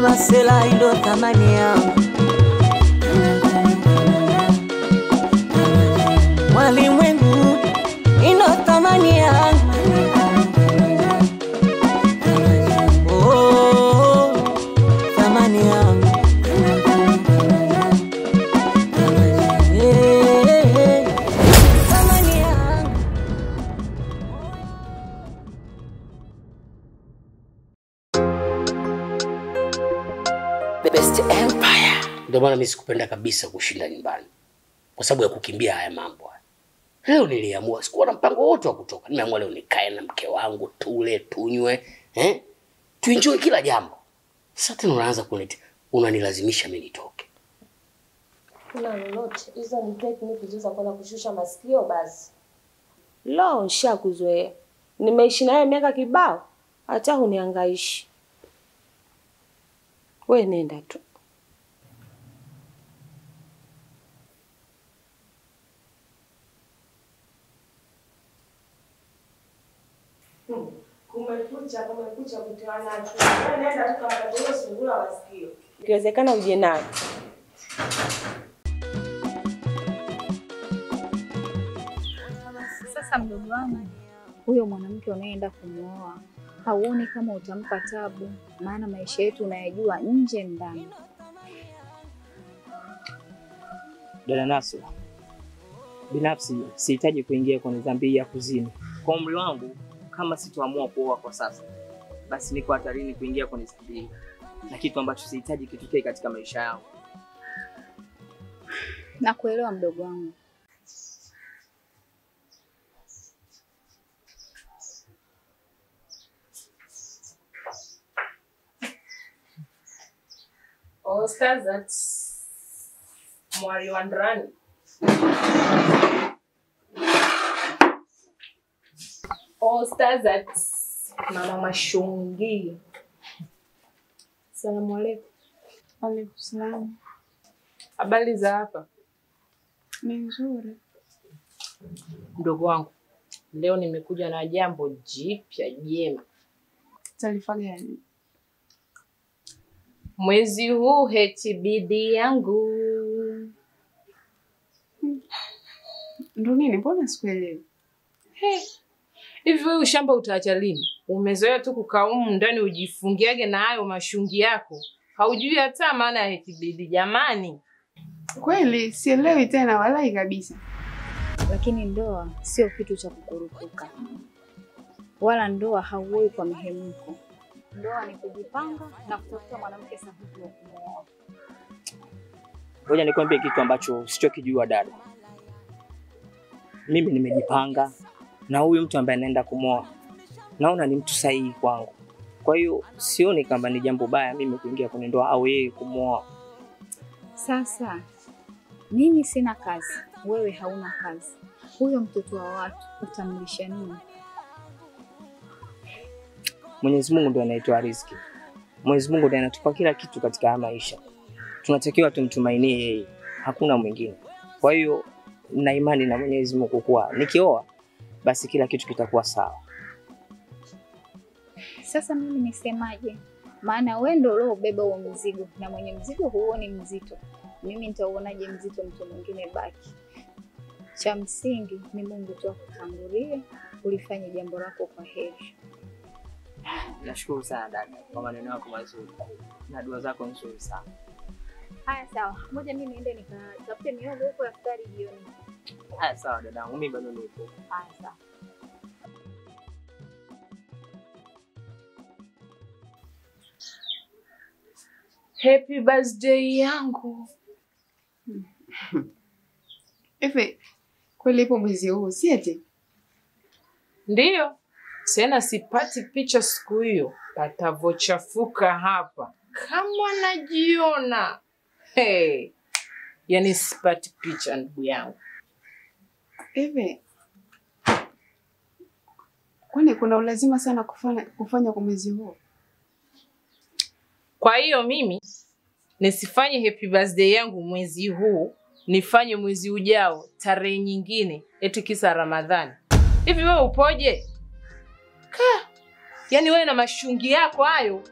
masela ndo thamani yangu. Walimwengu ndo thamani yangu. Oh, thamani yangu. Thamani yangu. The Best Empire. Ndio maana mimi sikupenda kabisa kushinda nyumbani. Kwa sababu ya kukimbia haya mambo. Leo niliamua, sikuwa na mpango wote wa kutoka. Nimeamua leo nikae na mke wangu, tule, tunywe, tuenjoy kila jambo. Sasa tena unaanza kuleta, unanilazimisha mimi nitoke. Kuna lolote, hizo ni technique hizo za kwenda kushusha masikio basi. Lo, nishakuzoea. Nimeishi naye miaka kibao, hata huniangaishi. Wewe nenda tu. Kumekucha kutoana tu. Wewe nenda tu kama ndio sungura masikio. Ikiwezekana uje naye. Sasa mdogo wangu, huyo mwanamke unayeenda kumuoa, hauoni kama utampa tabu? Maana maisha yetu unayajua nje ndani. Dada Naso, binafsi sihitaji kuingia kwenye dhambi ya kuzini. Kwa umri wangu, kama sitoamua kuoa kwa sasa, basi niko hatarini kuingia kwenye dhambi. Na kitu ambacho sihitaji kitokee katika maisha yangu. Nakuelewa mdogo wangu. Ostazat Mwari Wandrani. Ostazat Mama Mashungi. Asalamu alaykum. Alaykum salaam. Habari za hapa? Ni nzuri. Mdogo wangu, leo nimekuja na jambo jipya jema. Taarifa gani? Mwezi huu HBD yangu. Ndio nini? Mbona sikuelewi? Hivi wewe ushamba utaacha lini? Umezoea tu kukaa humu ndani ujifungiage na hayo mashungi yako. Haujui hata maana ya HBD jamani. Kweli sielewi tena walai kabisa. Lakini ndoa sio kitu cha kukurupuka. Wala ndoa hauoi kwa mihemko. Ndoa ni kujipanga na kutafuta mwanamke sahihi wa kumwoa. Ngoja nikwambie kitu ambacho usichokijua dada. Mimi nimejipanga na huyu mtu ambaye anaenda kumwoa, naona ni mtu sahihi kwangu. Kwa hiyo sioni kama ni jambo baya mimi kuingia kwenye ndoa au yeye kumwoa. Sasa mimi sina kazi, wewe hauna kazi. Huyo mtoto wa watu utamlisha nini? Mwenyezi Mungu ndiye anayetoa riziki. Mwenyezi Mungu ndiye anatupa kila kitu katika maisha. Tunatakiwa tumtumainie yeye, hakuna mwingine. Kwa hiyo na imani na Mwenyezi Mungu kuwa nikioa basi kila kitu kitakuwa sawa. Sasa mimi nisemaje? Maana wewe ndio uliobeba huo mzigo na mwenye mzigo huoni mzito. Mimi nitauonaje mzito mtu mwingine baki? Cha msingi ni Mungu tu akutangulie, ulifanye jambo lako kwa heri. Nashukuru sana dada kwa maneno yako mazuri. Na dua zako nzuri sana. Haya sawa. Ngoja mimi niende nikatafute miogo huko ya futari jioni. Haya sawa dada, mimi bado nipo. Haya sawa. Happy birthday yangu. Efe, kweli ipo mwezi huu, si eti? Ndiyo. Tena sipati picha siku hiyo. Patavochafuka hapa. Kama najiona. Yaani sipati picha ndugu yangu. Efe, kwani kuna ulazima sana kufanya kwa mwezi huu? Kwa hiyo mimi nisifanye happy birthday yangu mwezi huu, nifanye mwezi ujao tarehe nyingine eti kisa Ramadhani. Hivi wewe upoje? Yaani wewe na mashungi yako hayo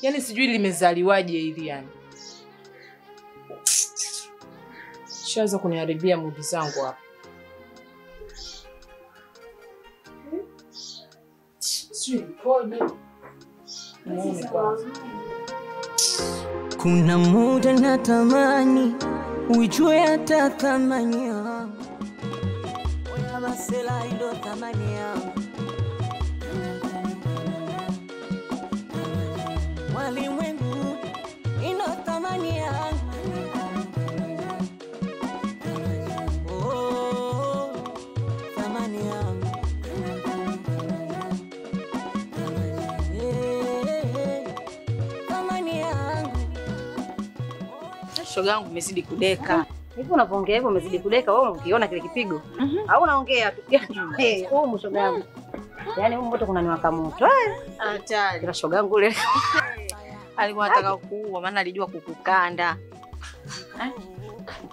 Yaani sijui limezaliwaje hili yani. Shaanza kuniharibia mood zangu hapa. Sijui koje. Kuna muda natamani ujue hata thamani yangu. Wewe masela ndo thamani yangu. Walimwengu ino thamani yangu. Oh, thamani yangu. Thamani yangu. Shoga yangu umezidi kudeka. Hivi unapoongea hivyo umezidi kudeka wewe ukiona kile kipigo. Au unaongea tu. Huyu shoga yangu. Yaani huyu moto kuna niwaka moto. Hatari. Kila shoga yangu ile. Alikuwa anataka kuua maana alijua kukukanda.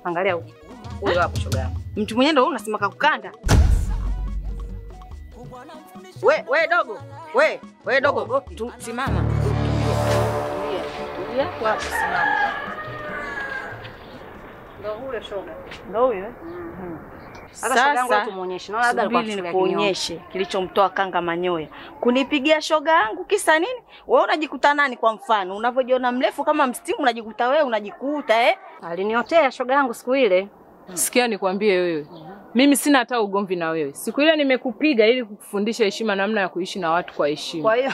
Angalia huyu. Huyu hapo shoga yangu. Mtu mwenyewe ndio unasema kakukanda. We dogo. We dogo. Simama. Tulia kwa simama. Ndio huyo shoga. Ndio huyo. Sasa tumuonyeshe. Naona labda alikuwa nikuonyeshe kilichomtoa kanga manyoya. Kunipigia shoga yangu kisa nini? Wewe unajikuta nani kwa mfano? Unavyojiona mrefu kama mstimu unajikuta wewe unajikuta Aliniotea shoga yangu siku ile. Sikia nikwambie wewe. Mimi sina hata ugomvi na wewe. Siku ile nimekupiga ili kukufundisha heshima, namna ya kuishi na watu kwa heshima. Kwa hiyo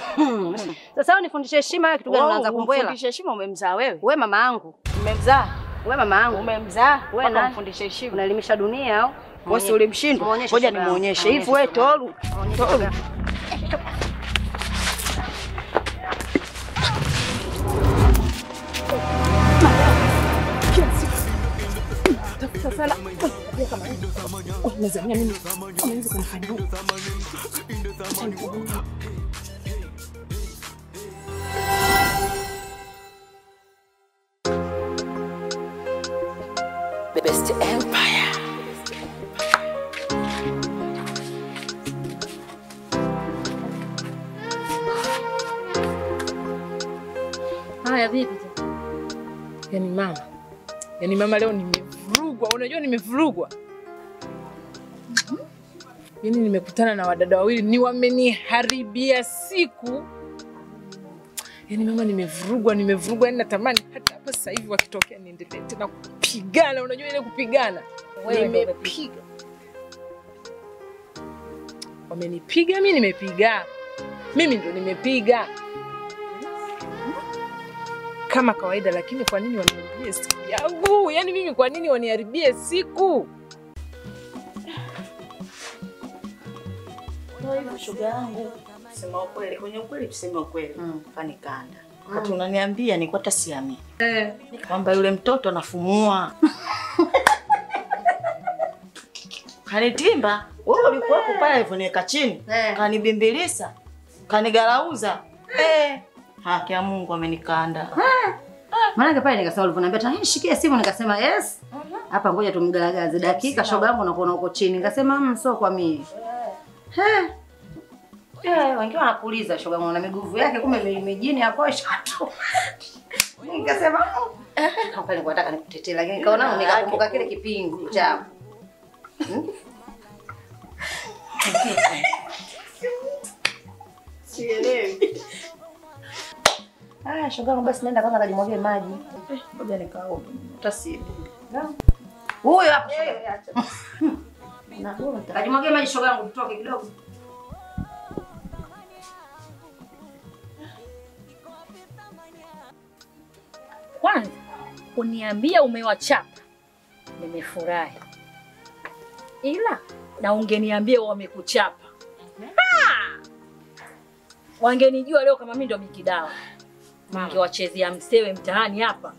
sasa unifundishe heshima wewe, kitu gani unaanza kumbwela? Unifundishe heshima umemzaa wewe? Wewe mama yangu. Umemzaa? Wewe mama yangu. Umemzaa? Wewe nani? Unifundishe heshima. Unaelimisha dunia au? Wewe ulimshindwa. Ngoja nimuonyeshe. Hivi wewe Tolu. Tolu. Sasa unazania mimi unaweza kunifanya nini? Best Empire. Haya vipi? Yaani mama leo nimevurugwa. Unajua nimevurugwa? Yaani nimekutana na wadada wawili ni wameniharibia siku. Yaani mama nimevurugwa, yaani natamani hata hapa sasa hivi wakitokea niendelee tena kupigana. Unajua ile kupigana? Nimepiga. Wamenipiga, mimi nimepiga. Mimi ndo nimepiga. Kama kawaida, lakini kwa nini waniharibie siku yangu? Yaani mimi kwa nini waniharibie siku? Ndio hivyo shoga yangu. Sema ukweli, kwenye ukweli tuseme ukweli. Kanikanda. Wakati unaniambia nilikuwa hata siamini. Kwamba yule mtoto anafumua. Kanitimba. Wewe ulikuwa hapo pale alivoniweka chini. Kanibimbilisa. Kanigarauza. Haki ya Mungu amenikanda. Maana pale nikasema uliponiambia shikia simu nikasema yes. Hapa ngoja tumgaragaze dakika shoga yangu nakuona uko chini. Nikasema sio kwa mimi. Wengine wanakuuliza shoga yangu na miguvu yake kumbe imejini hapo shatu. Nikasema hapa nilikuwa nataka nikutetee lakini nikaona nikakumbuka kile kipingu chako. Sielewi. Shoga yangu basi nenda kwanza kajimwagie maji. Ngoja nikaoge. Utasidi. Huyo hapo. Kajimwagie maji shoga yangu tutoke kidogo. Kwanza uniambia umewachapa. Nimefurahi. Ila na ungeniambia wamekuchapa. Wangenijua leo kama mimi ndo Bikidawa. Ningewachezea msewe mtaani hapa.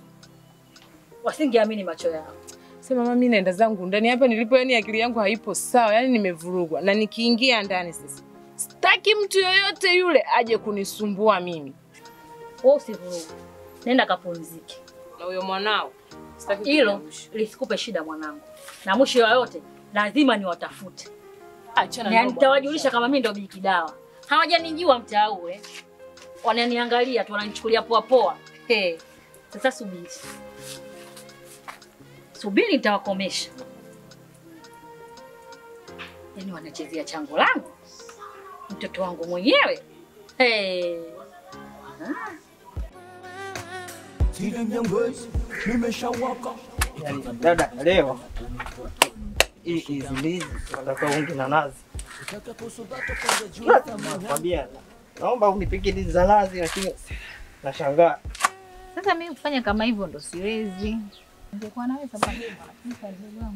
Wasingeamini macho yao. Sema mama mimi naenda zangu ndani hapa nilipo, yani akili yangu haipo sawa, yani nimevurugwa. Na nikiingia ndani sasa sitaki mtu yoyote yule aje kunisumbua mimi. Wewe usivurugwe. Nenda kapumzike. Na huyo mwanao sitaki hilo lisikupe shida mwanangu. Na mwisho wa yote lazima niwatafute. Achana na nitawajulisha kama mimi ndo Bikidawa. Hawajanijua mtaa huu wananiangalia tu, wananichukulia poa poa. Sasa subiri. Subiri nitawakomesha. Yaani wanachezea chango langu. Mtoto wangu mwenyewe. Yaani dada leo hizi ndizi nataka unge na nazi. Nakwambia naomba unipike ndizi za nazi lakini nashangaa. Sasa mimi kufanya kama hivyo ndo siwezi. Ningekuwa naweza bwana.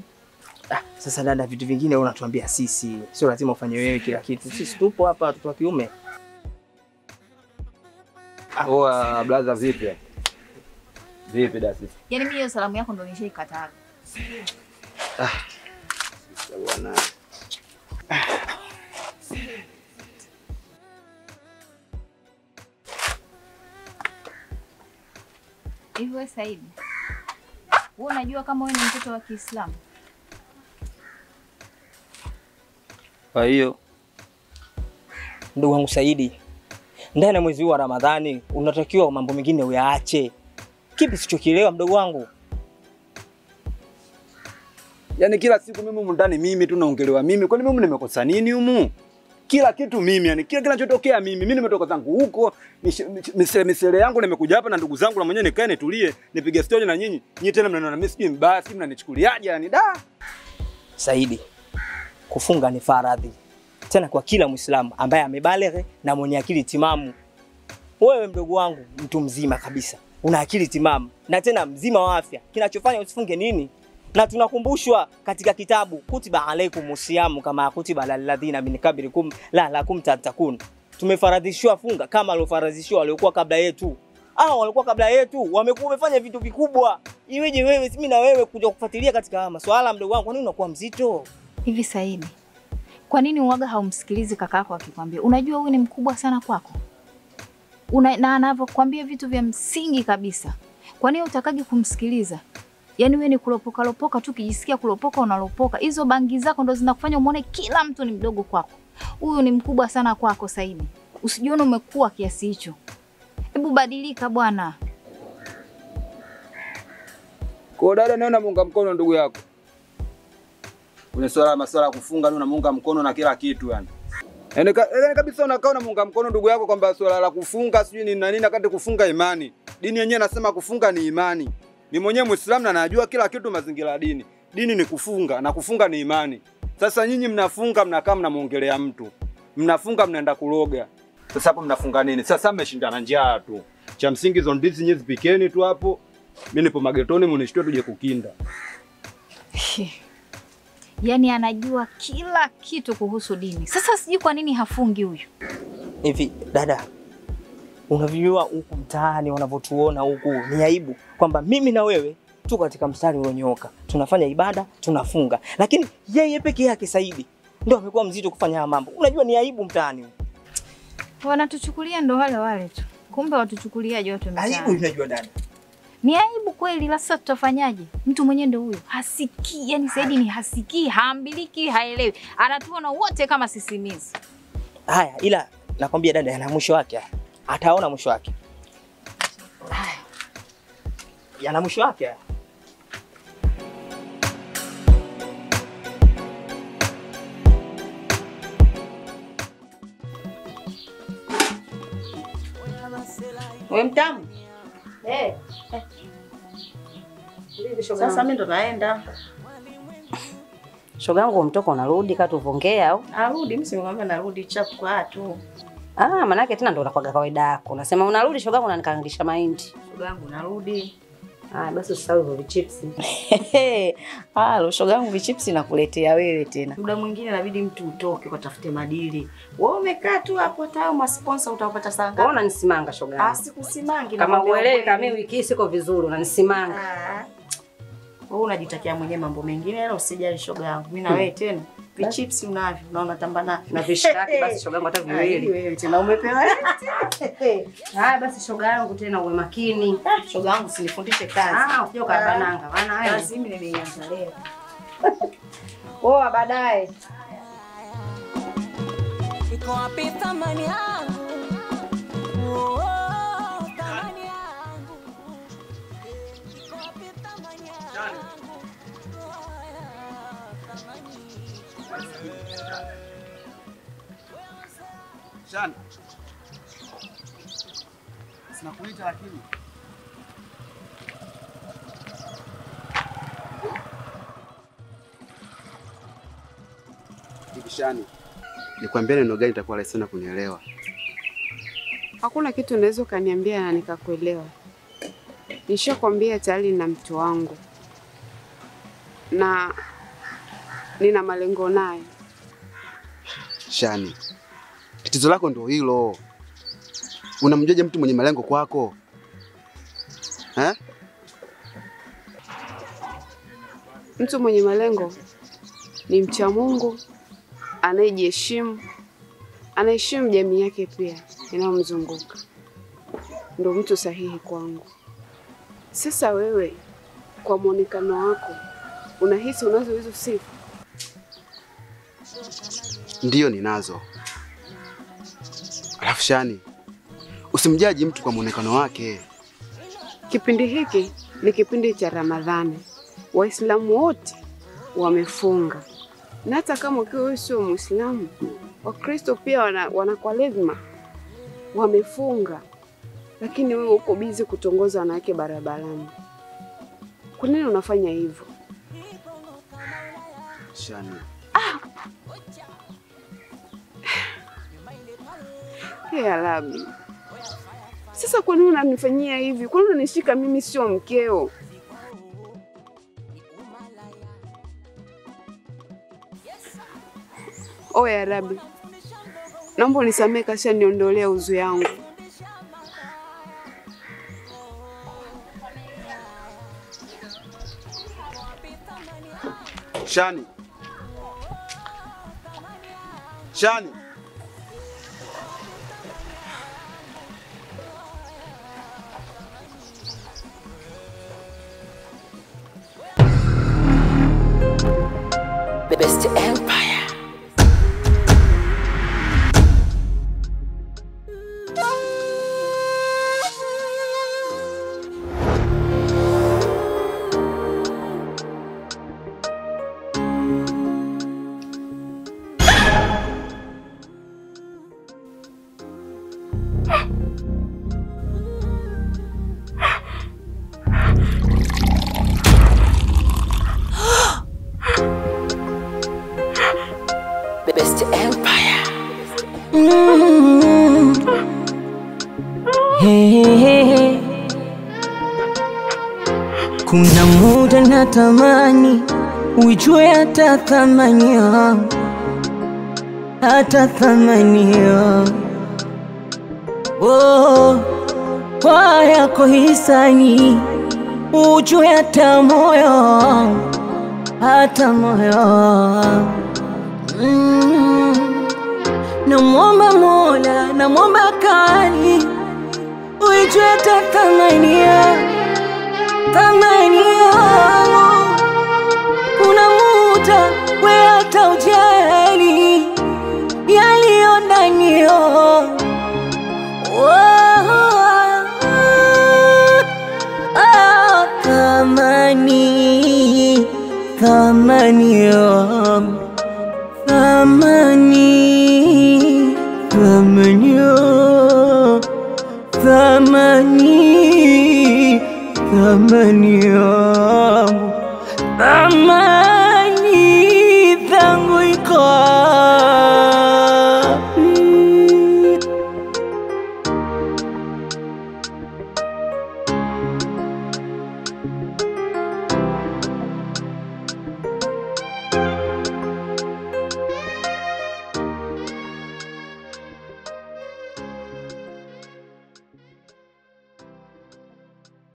Sasa dada, vitu vingine wewe unatuambia sisi. Sio lazima ufanye wewe kila kitu. Sisi tupo hapa watoto wa kiume. Oa blaza vipi? Vipi dasi? Yaani mimi hiyo salamu yako ndo nishaikataa. Bwana. Hivyo Said. Wewe unajua kama wewe ni mtoto wa Kiislamu? Kwa hiyo ndugu wangu Saidi, ndani ya mwezi huu wa Ramadhani unatakiwa mambo mengine uyaache. Kipi sichokielewa mdogo wangu? Yaani kila siku mimi ndani mimi tu naongelewa mimi. Kwani mimi nimekosa nini humu? Kila kitu mimi, yani kila kinachotokea mimi. Mimi nimetoka zangu huko, misele yangu nimekuja hapa na ndugu zangu na mwenyewe nikae nitulie, nipige story na nyinyi. Nyinyi tena mnaona mimi sijui basi mnanichukuliaje yani da. Saidi, kufunga ni faradhi. Tena kwa kila Muislamu ambaye amebaleghe na mwenye akili timamu. Wewe mdogo wangu mtu mzima kabisa. Una akili timamu na tena mzima wa afya. Kinachofanya usifunge nini? Na tunakumbushwa katika kitabu kutiba alaikumus-siyamu kama kutiba alladhina min qablikum la'allakum tattaqun. Tumefaradhishwa funga kama waliofaradhishwa waliokuwa kabla yetu. Walikuwa kabla yetu wamefanya vitu vikubwa. Iweje wewe mimi na wewe kuja kufuatilia katika masuala mdogo wangu? Kwa nini unakuwa mzito? Hivi Saidi, kwa nini uwaga haumsikilizi kakako akikwambia? Unajua huyu ni mkubwa sana kwako. Na anavyokuambia vitu vya msingi kabisa. Kwa nini utakaje kumsikiliza? Yaani wewe ni kulopoka lopoka tu, kijisikia kulopoka unalopoka. Hizo bangi zako ndo zinakufanya uone kila mtu ni mdogo kwako. Huyu ni mkubwa sana kwako Saidi. Usijione umekuwa kiasi hicho. Hebu badilika bwana. Kwa dada naona muunga mkono ndugu yako. Una masuala kufunga na muunga mkono na kila kitu yani. Yaani kabisa unakaa na muunga mkono ndugu yako kwamba swala la kufunga sijui ni nini wakati kufunga imani. Dini yenyewe nasema kufunga ni imani. Ni mwenyewe Muislamu na najua kila kitu mazingira ya dini. Dini ni kufunga na kufunga ni imani. Sasa nyinyi mnafunga mnakaa mnamuongelea mtu. Mnafunga mnaenda kuloga. Sasa hapo mnafunga nini? Sasa mmeshindana njaa tu. Cha msingi hizo ndizi nyinyi zipikeni tu hapo. Mimi nipo magetoni mnishtue tuje kukinda. Yaani anajua kila kitu kuhusu dini. Sasa sijui kwa nini hafungi huyu. Hivi dada, unavijua huku mtaani wanavyotuona huku ni aibu kwamba mimi na wewe tu katika mstari ulionyooka. Tunafanya ibada, tunafunga. Lakini yeye peke yake Saidi ndio amekuwa mzito kufanya haya mambo. Unajua ni aibu mtaani. Wanatuchukulia ndo wale tu. Kumbe watuchukuliaje watu mtaani? Aibu unajua dada. Ni aibu kweli, la sasa tutafanyaje? Mtu mwenyewe ndio huyo. Hasikii, yani Saidi ni hasikii, haambiliki, haelewi. Anatuona wote kama sisimizi. Haya, ila nakwambia dada yana mwisho wake. Ataona mwisho wake. Yana mwisho wake. Wewe mtamu? Sasa mimi ndo naenda. Shoga yangu mtoko unarudi katuvongea au? Arudi, mimi simwambia narudi chapu kwa tu. Manake tena ndo unakuwa kawaida yako. Unasema unarudi shoga yangu unanikangisha mahindi. Shoga yangu narudi. Basi usisahau hivyo chips. Shoga yangu chips nakuletea wewe tena. Muda mwingine inabidi mtu utoke kwa tafute madili. Wewe umekaa tu hapo hata masponsor utapata saa ngapi? Wewe unanisimanga shoga yangu. Sikusimangi. Kama uelewi kama mimi wiki siko vizuri unanisimanga. Wewe unajitakia mwenyewe mambo mengine na usijali shoga yangu. Mimi na wewe tena. Vichips unavyo naona tamba na vishikaki basi shoga yangu hata viwili. Wewe tena umepewa. Basi shoga yangu tena uwe makini. Shoga yangu usinifundishe kazi. Usije ukabananga bana wewe. Kazi mimi nimeianza leo. Baadaye. Iko wapi thamani yangu? Shani. Sina kuita lakini. Shani. Nikwambia neno gani itakuwa rahisi sana kunielewa? Hakuna kitu unaweza kaniambia na nikakuelewa. Nishakwambia tayari na mtu wangu. Na nina malengo naye. Shani. Tatizo lako ndio hilo. Unamjuaje mtu mwenye malengo kwako? Mtu mwenye malengo ni mcha Mungu, anayejiheshimu, anaheshimu jamii yake pia inayomzunguka. Ndio mtu sahihi kwangu. Sasa wewe kwa muonekano wako unahisi unazo hizo sifa? Ndiyo ninazo. Alafu Shani, usimjaji mtu kwa muonekano wake. Kipindi hiki ni kipindi cha Ramadhani. Waislamu wote wamefunga. Na hata kama ukiwa sio Muislamu, Wakristo pia wana Kwaresma wamefunga. Lakini wewe uko busy kutongoza wanawake barabarani. Kwa nini unafanya hivyo? Shani. Ya Rabbi. Sasa kwa nini unanifanyia hivi? Kwa nini unanishika mimi sio mkeo? Oh ya Rabbi. Naomba unisamehe kasha niondolea uzu yangu. Shani. Shani. The Best Empire. The Best Empire. Hey. Kuna muda natamani ujue hata thamani yangu, hata thamani yangu. Oh, kwa yako hisani ujue hata moyo wangu, hata moyo wangu. Namwomba Mola, namwomba kali ujue hata thamani yangu, thamani yangu. Kuna muda we hata ujali yaliyo ndani yangu. Thamani, thamani yangu, thamani, thamani yangu, thamani, thamani yangu.